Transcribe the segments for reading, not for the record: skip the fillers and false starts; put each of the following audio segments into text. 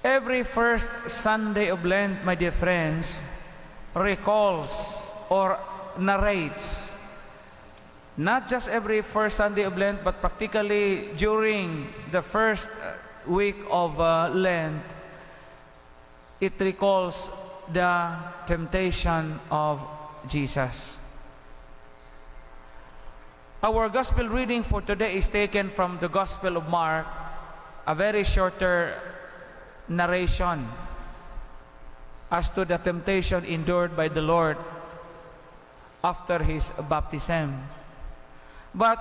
Every first Sunday of Lent, my dear friends, recalls or narrates, not just every first Sunday of Lent, but practically during the first week of Lent, it recalls the temptation of Jesus. Our gospel reading for today is taken from the Gospel of Mark, a very shorter narration as to the temptation endured by the Lord after his baptism. But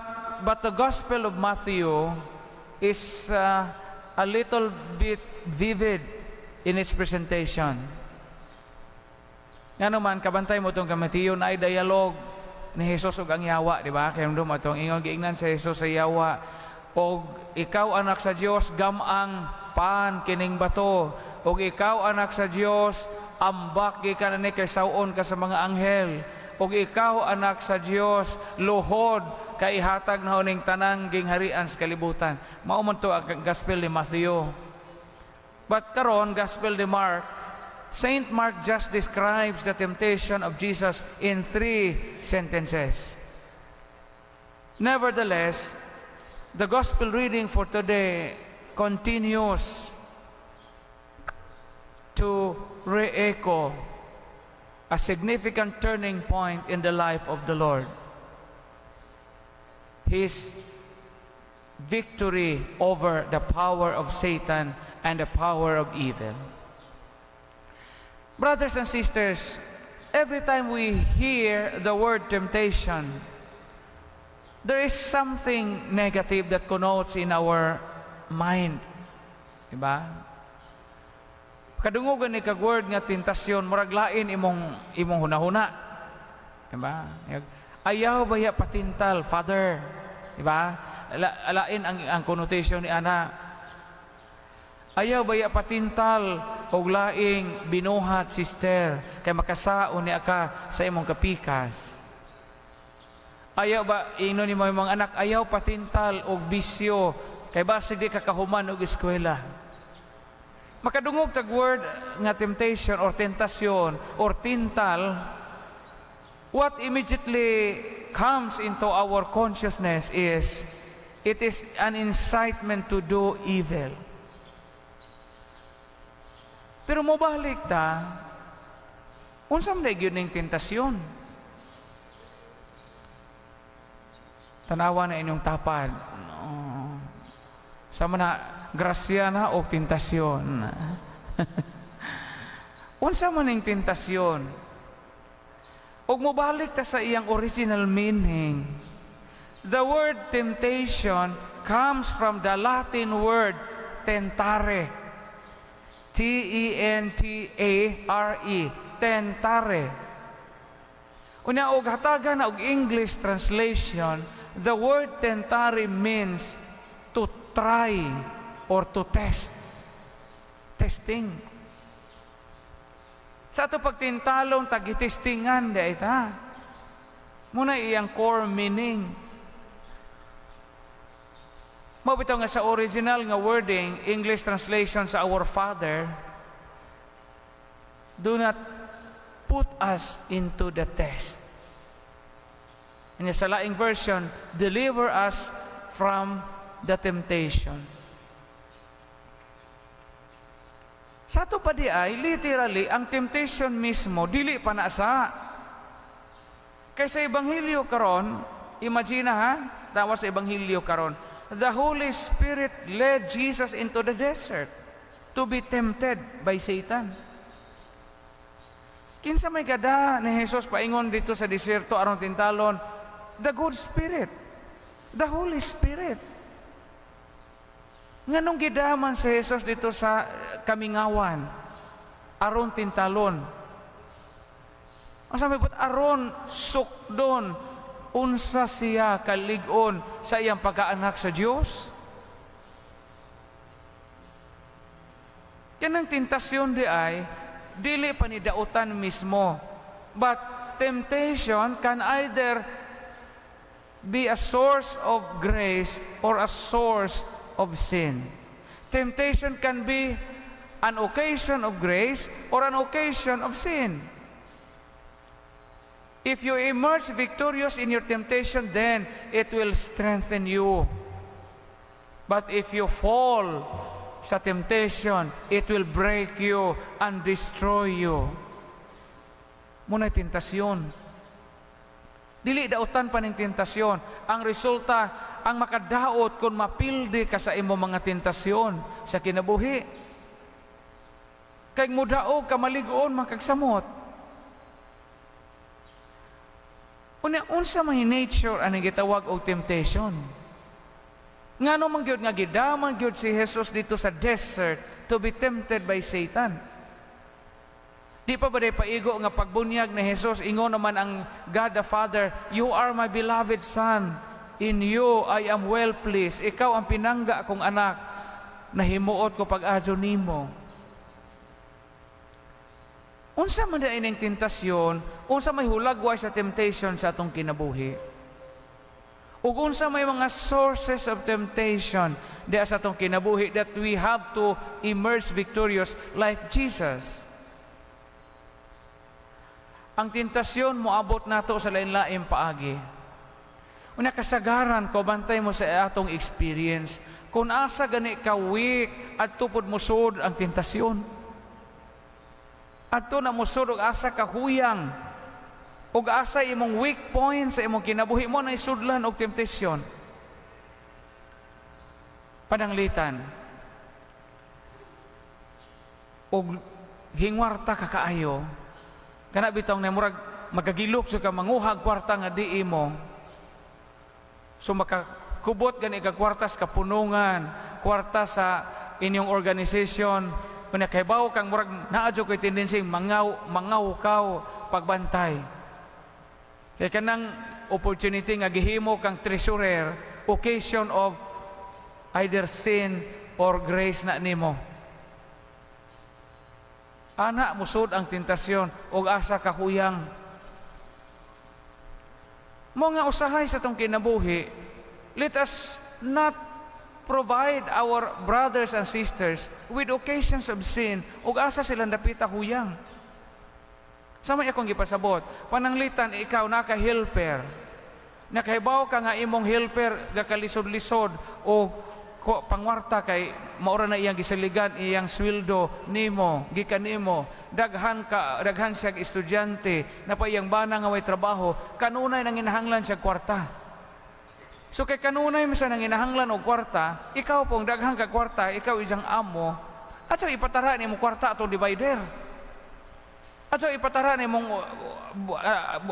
the Gospel of Matthew is a little bit vivid in its presentation. Nga naman, kabantay mo itong kamatiyo na ay dialogue ni Jesus ug ang yawa, di ba? Kaya nung itong ingon giingnan sa Jesus sa yawa, o ikaw anak sa Dios, gamang pan kining bato, o ikaw anak sa Dios, ambak gikan ni kay sawon ka sa mga anghel, o ikaw anak sa Dios, luhod kay ihatag na uning tanang gingharian sa kalibutan. Mao man to ang Gospel ni Matthew. But karon Gospel ni Mark, Saint Mark just describes the temptation of Jesus in 3 sentences. Nevertheless, the Gospel reading for today continues to re-echo a significant turning point in the life of the Lord. His victory over the power of Satan and the power of evil. Brothers and sisters, every time we hear the word temptation, there is something negative that connotes in our mind. Diba? Kadungugan ni kag word nga tentasyon, murag lain imong hunahuna. Diba? Ayaw baya patintal, Father. Diba? Alain ang connotation ni ana. Ayaw baya patintal og laing binuhat, sister, kay makasaon niya ka sa imong kapikas. Ayaw ba ino ni mga anak, ayaw patintal og bisyo, kay basig di ka kahuman og eskwela. Makadungog tag word nga temptation or tentasyon or tintal, what immediately comes into our consciousness is it is an incitement to do evil. Pero mobalik ta, unsam na yun ng tentasyon? Tanawa na inyong tapad. No. Sama na, grasya na o tentasyon. Unsam man ng tentasyon? Og mobalik ta sa iyang original meaning. The word temptation comes from the Latin word tentare. T-E-N-T-A-R-E, tentare. Unya og hatagan na og English translation, the word tentare means to try or to test. Testing. Sa ato pagtintalong tagitestingan di ita. Muna iyang core meaning. Mabitaw nga sa original nga wording, English translation sa Our Father, do not put us into the test. And sa laing version, deliver us from the temptation. Sa ito pa di ay, literally, ang temptation mismo, dili pa na sa. Kaysa Ebanghelyo karon, imagine ha, tawa sa Ebanghelyo karon, the Holy Spirit led Jesus into the desert to be tempted by Satan. Kinsa may gada ni Jesus paingon dito sa desierto aron tintalon? The good Spirit, the Holy Spirit. Nganong gidaman si Jesus dito sa kamingawan aron tintalon? Ang sabi po, aron sukdon unsa siya kalig-on sa iyang pagkaanak sa Diyos? Yan ang tentasyon di ay, dili pa ni dautan mismo. But temptation can either be a source of grace or a source of sin. Temptation can be an occasion of grace or an occasion of sin. If you emerge victorious in your temptation, then it will strengthen you. But if you fall sa temptation, it will break you and destroy you. Muna tentasyon. Dili dautan pa ning tentasyon. Ang resulta, ang makadaot kung mapildi ka sa imo mga tentasyon sa kinabuhi. Kay mudaog ka maligoon makagsamot. Unsa may nature ang gitawag og temptation. Ngano man gyud nga gidaman gyud si Jesus dito sa desert to be tempted by Satan. Di pa ba day paigo nga pagbunyag ni Jesus, ingon naman ang God the Father, "You are my beloved Son, in you I am well pleased." Ikaw ang pinangga akong anak, nahimuot ko pag-adyo nimo. Unsa man da ining tentasyon, unsa may hulagway sa temptation sa atong kinabuhi. Ug unsa may mga sources of temptation di sa atong kinabuhi that we have to emerge victorious like Jesus. Ang tentasyon moabot nato sa lain-laing paagi. Una kasagaran ko bantay mo sa atong experience. Kung asa gani ka weak at tupod mo sud ang tentasyon. Adto na mo sud og asa ka huyang. Ug asa imong weak point sa imong kinabuhi mo na isudlan og temptation. Pananglitan. Og hingwarta ka kaayo. Kana bitaw na murag magagilok sa ka manguhag kwarta nga di imo. So makakubot gani ka kwarta sa kapunungan, kwarta sa inyong organization, kunya kaybaw kang murag naadyo koy tendency mangaw kaw pagbantay. Kaya kanang opportunity nga gihimo kang treasurer, occasion of either sin or grace na nimo. Ana musud ang tentasyon og asa kahuyang. Mo nga usahay sa tong kinabuhi, let us not provide our brothers and sisters with occasions of sin ug asa silang dapita huyang. Sa may akong gipasabot, pananglitan ikaw naka-helper. Nakahibaw ka nga imong helper gakalisod-lisod o pangwarta kay maura na iyang gisaligan iyang sweldo nimo gikan nimo daghan siya estudyante na pa iyang bana nga way trabaho kanunay nang inahanglan siya kwarta. So kay kanunay sa nang inahanglan og kwarta, ikaw pong daghan ka kwarta, ikaw isang amo, at so ipatara nimo kwarta atong divider. At so ipatara nimong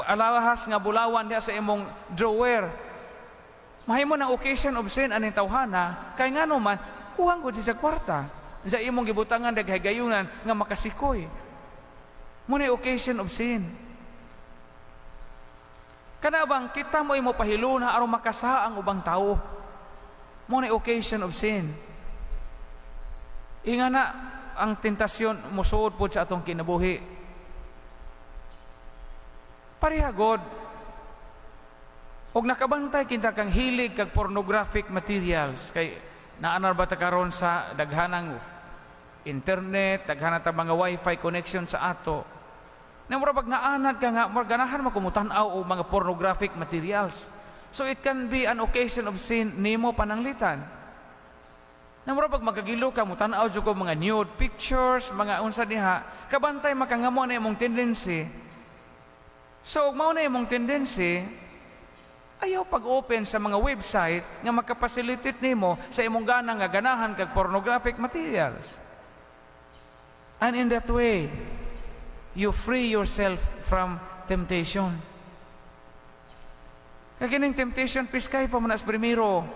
alahas nga bulawan diha sa imong drawer. Mahimo ng occasion of sin aning tawhana, kay ngano man kuhang gud sa kwarta. Sa imong gibutangan daghaygayonan nga makasikoy. Muna occasion of sin. Kana bang kita mo imo pahiluna aron makasaha ang ubang tao. Muna occasion of sin. Ingana ang tentasyon mosuod pod sa atong kinabuhi. Parihagod. Og nakabantay kita kang hilig kag pornographic materials kay naanar ba ta karon sa daghanang internet, daghanan ta mga wifi connection sa ato. Na mura pag naanad ka nga ganahan makumutan-aw og mga pornographic materials. So it can be an occasion of sin nimo pananglitan. Na mura pag magagilo ka mo tan-aw jud ko mga nude pictures, mga unsa diha, kabantay makangamo na imong tendency. So mao na imong tendency ayaw pag-open sa mga website nga makapasilitate nimo sa imong ganang nga ganahan kag pornographic materials. And in that way, you free yourself from temptation. Kakining temptation, piskay pa manas primero.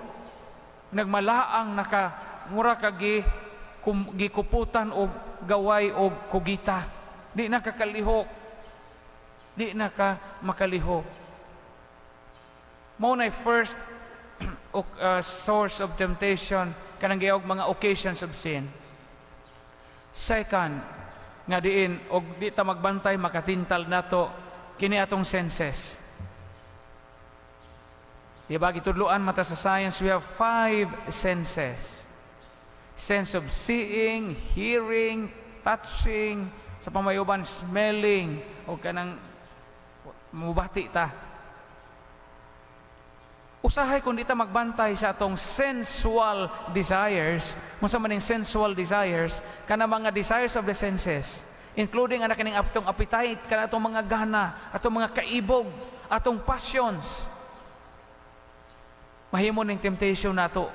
Nagmalaang mura kag gikuputan o gaway o kugita. Di na kakalihok. Di na ka makalihok. Mao na first source of temptation kanang giog mga occasions of sin. Second, nga diin og di ta magbantay makatintal nato kini atong senses. Diba gitudloan mata sa science we have 5 senses. Sense of seeing, hearing, touching, sa pamayuban smelling, o kanang mubati ta. Usahay kung di ta magbantay sa atong sensual desires, kung sa maning sensual desires, kana mga desires of the senses, including ang kaning atong appetite, kana atong mga gana, atong mga kaibog, atong passions. Mahimo ning temptation nato.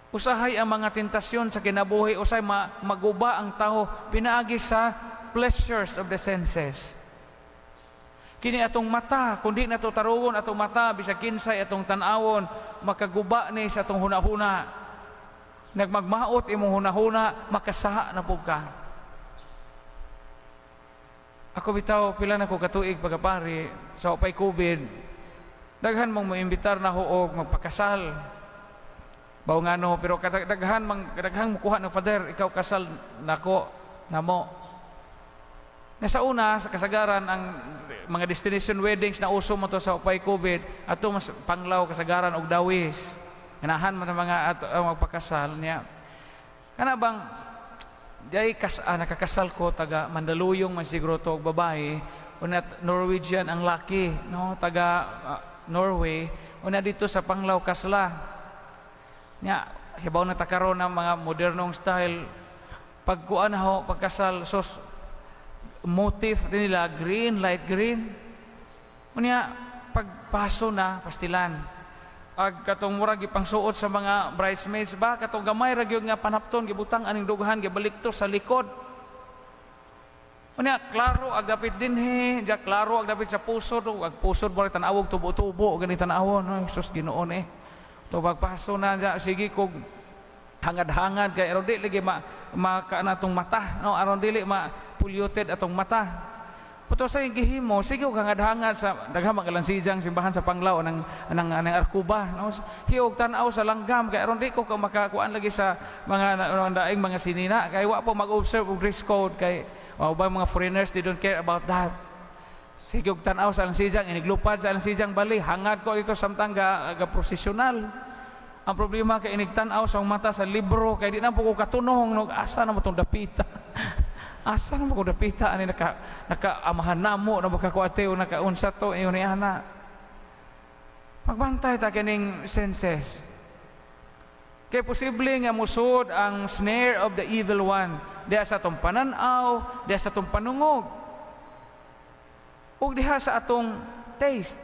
Usahay ang mga tentasyon sa kinabuhi, usay maguba ang tao pinaagi sa pleasures of the senses. Kini atong mata, kundi nato tarugon atong mata, bisag kinsay atong tan-awon, makaguba ni sa atong hunahuna. Nagmagmaot imong hunahuna, makasaha na pud ka. Ako bitaw, pila na ko katuig pagapari sa upay COVID, daghan mong moimbitar na huog magpakasal. Bawo ngano, pero daghan mukuha ng Father, ikaw kasal nako namo. Nasa una sa kasagaran ang mga destination weddings na uso mo to sa upay COVID, ato mas panglaw kasagaran og dawis. Ganahan man ang mga magpakasal niya. Kana bang day nakakasal ko taga Mandaluyong man siguro to og babae, unat Norwegian ang laki, no, taga Norway, una dito sa panglaw kasla. Nya, hibaw na takaroon ng mga modernong style. Pagkuan ho, pagkasal, sos, motif din nila, green, light green. Unya, pagpaso na, pastilan. Ag katong murag ipangsuot sa mga bridesmaids ba, katong gamay ragyod nga panapton, gibutang aning dughan, gibalikto sa likod. Unya, klaro, ag dapit din diya klaro, ag dapit sa pusod, ag pusod mo rin tanawag, tubo-tubo, ganit tanawon, ay, sus, ginoon eh. To pagpaso na dyan, sige kog hangad-hangad kay aron dili lagi makaana atong mata, no, aron dili ma-polluted atong mata. Puto sa gihimo, sige og hangad-hangad sa daghang magalansidang simbahan sa Panglao anang Arkuba, no. Hiog tan-aw sa langgam kay aron di ko makakuan lagi sa mga daing mga sinina kay wa po mag-observe og dress code kay ba mga foreigners, they don't care about that. Sige og tan-aw sa lansidang, iniglupad sa lansidang bali, hangad ko dito samtang ga prosesyonal. Ang problema kay inigtan-aw sa mata sa libro kay di na po ko katunong no, asa na mo tong dapita. Asa na mo ko dapita ani naka-amahan namo na makakuate o nakaunsa to iyon ni ana. Magbantay ta kining senses. Kay posible nga musud ang snare of the evil one diha sa atong pananaw, diha sa atong panungog, ug diha sa atong taste.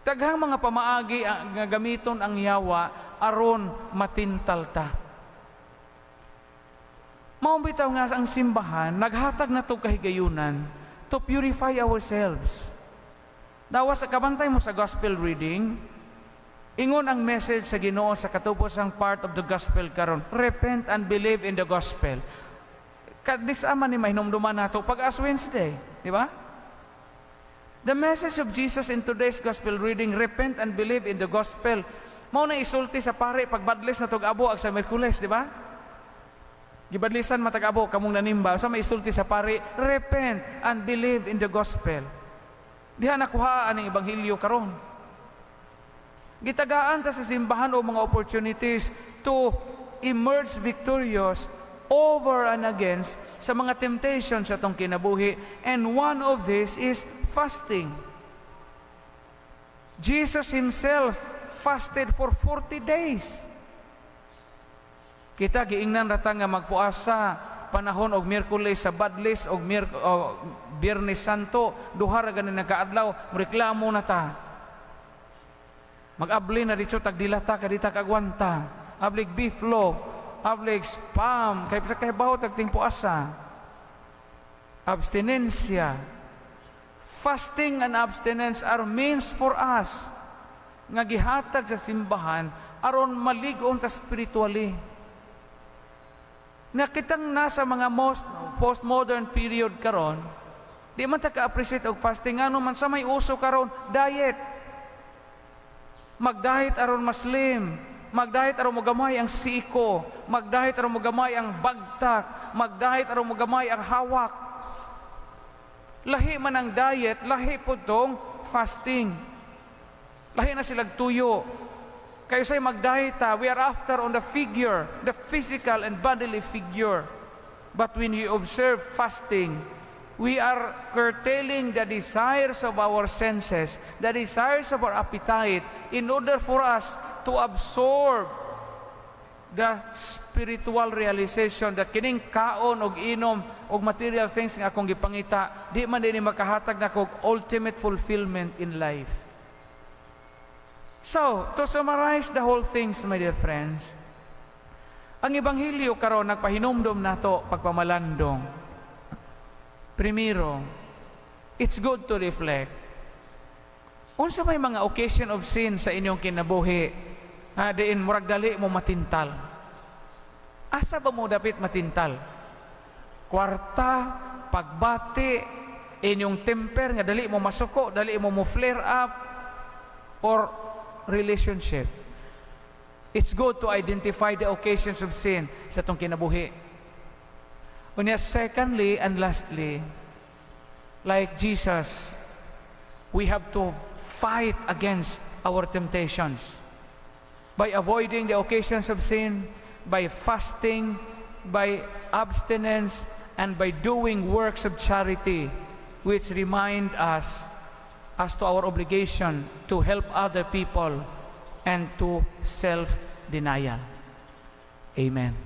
Daghang mga pamaagi nga gamiton ang yawa aron matintal ta. Mao bitaw nga ang simbahan naghatag na to kahigayunan to purify ourselves. Dawa sa kabantay mo sa gospel reading, ingon ang message sa Ginoo sa katubosang part of the gospel karon, repent and believe in the gospel. Kadisama ni mahinumduman nato pag Ash Wednesday, di ba? The message of Jesus in today's gospel reading, repent and believe in the gospel. Mao na isulti sa pare pagbadlis na tog abo ag sa Miyerkules, di ba? Gibadlisan matag abo kamong nanimba, sa may isulti sa pare, repent and believe in the gospel. Diha nakuha ang ebanghelyo karon. Gitagaan ta sa simbahan o mga opportunities to emerge victorious over and against sa mga temptations sa atong kinabuhi, and one of this is fasting. Jesus himself fasted for 40 days. Kita giingnan rata nga magpuasa panahon og Miyerkules sa Badlis og Biyernes Santo, duha ra ganin nagkaadlaw, reklamo na ta. Mag-abli na dito tagdilata kadita kagwanta, ablig beef loaf, ablig spam, kay bawo tagting puasa. Abstinensya. Fasting and abstinence are means for us nga gihatag sa simbahan aron malig-on ta spiritually. Nakitang nasa mga postmodern period karon, di man ta ka-appreciate og fasting, ano man sa may uso karon, diet. Mag-diet aron maslim, mag-diet aron mogamay ang siko, mag-diet aron mogamay ang bagtak, mag-diet aron mogamay ang hawak. Lahi man ang diet, lahi po tong fasting. Lahi na silag tuyo. Kayo sa'y magdahita, we are after on the figure, the physical and bodily figure. But when you observe fasting, we are curtailing the desires of our senses, the desires of our appetite, in order for us to absorb the spiritual realization that kining kaon og inom og material things nga akong gipangita, di man din makahatag na kog ultimate fulfillment in life. So, to summarize the whole things, my dear friends, ang Ebanghelyo karon nagpahinumdom nato pagpamalandong. Primero, it's good to reflect. Unsa may mga occasion of sin sa inyong kinabuhi, diin murag dali mo matintal. Asa ba mo dapat matintal? Kwarta, pagbati, inyong temper nga dali mo masuko, dali mo flare up, or relationship. It's good to identify the occasions of sin sa itong kinabuhi. Unya, secondly and lastly, like Jesus, we have to fight against our temptations by avoiding the occasions of sin, by fasting, by abstinence, and by doing works of charity, which remind us as to our obligation to help other people and to self-denial. Amen.